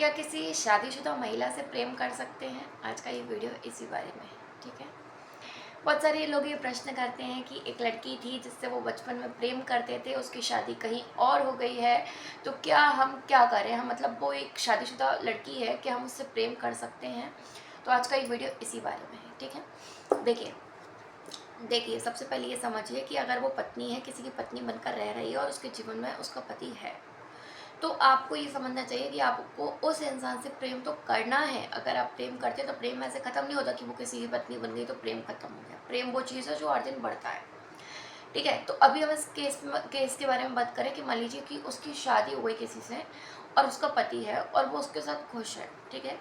क्या किसी शादीशुदा महिला से प्रेम कर सकते हैं? आज का ये वीडियो इसी बारे में है, ठीक है। बहुत सारे लोग ये प्रश्न करते हैं कि एक लड़की थी जिससे वो बचपन में प्रेम करते थे, उसकी शादी कहीं और हो गई है, तो क्या हम क्या करें? हम मतलब वो एक शादीशुदा लड़की है, क्या हम उससे प्रेम कर सकते हैं? तो आज का ये वीडियो इसी बारे में है, ठीक है। देखिए देखिए सबसे पहले ये समझिए कि अगर वो पत्नी है, किसी की पत्नी बनकर रह रही है और उसके जीवन में उसका पति है, तो आपको ये समझना चाहिए कि आपको उस इंसान से प्रेम तो करना है। अगर आप प्रेम करते हैं तो प्रेम ऐसे ख़त्म नहीं होता कि वो किसी की पत्नी बन गई तो प्रेम ख़त्म हो गया। प्रेम वो चीज़ है जो हर दिन बढ़ता है, ठीक है। तो अभी हम इस केस के बारे में बात करें कि मान लीजिए कि उसकी शादी हो गई किसी से और उसका पति है और वो उसके साथ खुश है, ठीक है।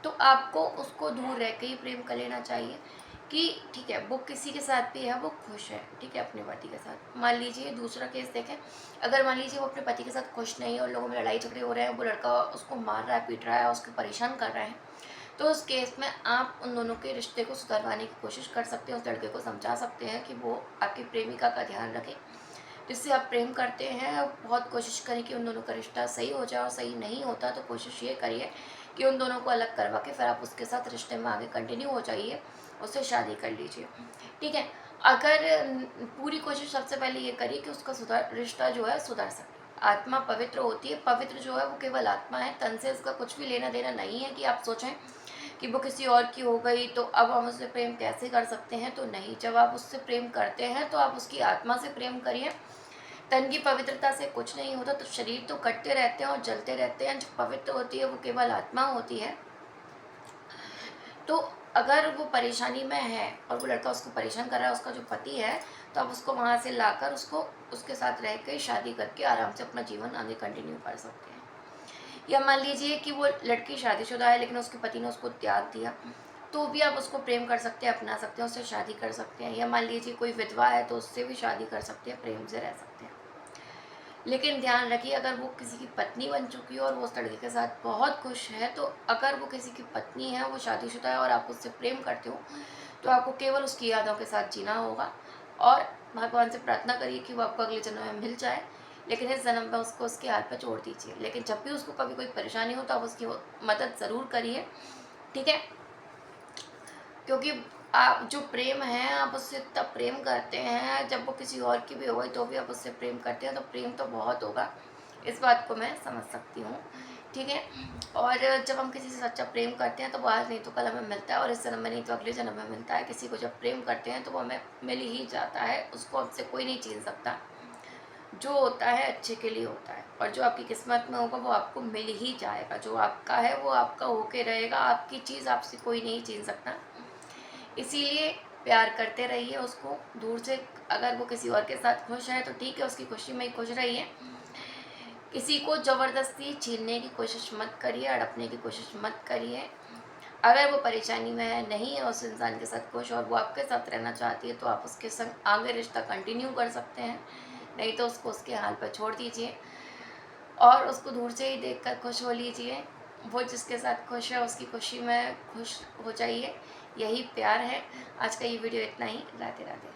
तो आपको उसको दूर रह के ही प्रेम कर लेना चाहिए कि ठीक है वो किसी के साथ भी है, वो खुश है, ठीक है, अपने पति के साथ। मान लीजिए दूसरा केस देखें, अगर मान लीजिए वो अपने पति के साथ खुश नहीं है और लोगों में लड़ाई झगड़े हो रहे हैं, वो लड़का उसको मार रहा है, पीट रहा है, उसको परेशान कर रहा है, तो उस केस में आप उन दोनों के रिश्ते को सुधारवाने की कोशिश कर सकते हैं। उस लड़के को समझा सकते हैं कि वो आपकी प्रेमिका का ध्यान रखे, जिससे आप प्रेम करते हैं। बहुत कोशिश करें कि उन दोनों का रिश्ता सही हो जाए, और सही नहीं होता तो कोशिश ये करिए कि उन दोनों को अलग करवा के फिर आप उसके साथ रिश्ते में आगे कंटिन्यू हो जाइए, उससे शादी कर लीजिए, ठीक है। अगर पूरी कोशिश सबसे पहले ये करिए कि उसका रिश्ता जो है सुधर सके। आत्मा पवित्र होती है, पवित्र जो है वो केवल आत्मा है, तन से इसका कुछ भी लेना देना नहीं है कि आप सोचें कि वो किसी और की हो गई तो अब हम उससे प्रेम कैसे कर सकते हैं। तो नहीं, जब आप उससे प्रेम करते हैं तो आप उसकी आत्मा से प्रेम करिए। तन की पवित्रता से कुछ नहीं होता, तो शरीर तो कटते रहते हैं और जलते रहते हैं, जो पवित्र होती है वो केवल आत्मा होती है। तो अगर वो परेशानी में है और वो लड़का उसको परेशान कर रहा है, उसका जो पति है, तो आप उसको वहाँ से लाकर उसको उसके साथ रह के शादी करके आराम से अपना जीवन आगे कंटिन्यू कर सकते हैं। या मान लीजिए कि वो लड़की शादीशुदा है लेकिन उसके पति ने उसको त्याग दिया, तो भी आप उसको प्रेम कर सकते हैं, अपना सकते हैं, उससे शादी कर सकते हैं। या मान लीजिए कोई विधवा है तो उससे भी शादी कर सकते हैं, प्रेम से रह सकते हैं। लेकिन ध्यान रखिए, अगर वो किसी की पत्नी बन चुकी है और वो उस लड़के के साथ बहुत खुश है, तो अगर वो किसी की पत्नी है, वो शादीशुदा है और आप उससे प्रेम करते हो, तो आपको केवल उसकी यादों के साथ जीना होगा और भगवान से प्रार्थना करिए कि वो आपको अगले जन्म में मिल जाए। लेकिन इस जन्म में उसको उसके हाल पे छोड़ दीजिए। लेकिन जब भी उसको कभी कोई परेशानी हो तो आप उसकी मदद ज़रूर करिए, ठीक है। क्योंकि आप जो प्रेम है, आप उससे तब प्रेम करते हैं जब वो किसी और की भी हो गई तो भी आप उससे प्रेम करते हैं, तो प्रेम तो बहुत होगा। इस बात को मैं समझ सकती हूँ, ठीक है। और जब हम किसी से सच्चा प्रेम करते हैं तो वो आज नहीं तो कल हमें मिलता है, और इस जन्म में नहीं तो अगले जन्म में मिलता है। किसी को जब प्रेम करते हैं तो वो हमें मिल ही जाता है, उसको हमसे कोई नहीं छीन सकता। जो होता है अच्छे के लिए होता है, और जो आपकी किस्मत में होगा वो आपको मिल ही जाएगा। जो आपका है वो आपका होके रहेगा, आपकी चीज़ आपसे कोई नहीं छीन सकता। इसीलिए प्यार करते रहिए उसको दूर से। अगर वो किसी और के साथ खुश है तो ठीक है, उसकी खुशी में ही खुश रहिए। किसी को ज़बरदस्ती छीनने की कोशिश मत करिए, अड़पने की कोशिश मत करिए। अगर वो परेशानी में है, नहीं है उस इंसान के साथ खुश और वो आपके साथ रहना चाहती है, तो आप उसके संग आगे रिश्ता कंटिन्यू कर सकते हैं। नहीं तो उसको उसके हाल पर छोड़ दीजिए और उसको दूर से ही देखकर खुश हो लीजिए। वो जिसके साथ खुश है उसकी खुशी में खुश हो जाइए, यही प्यार है। आज का ये वीडियो इतना ही। राधे राधे।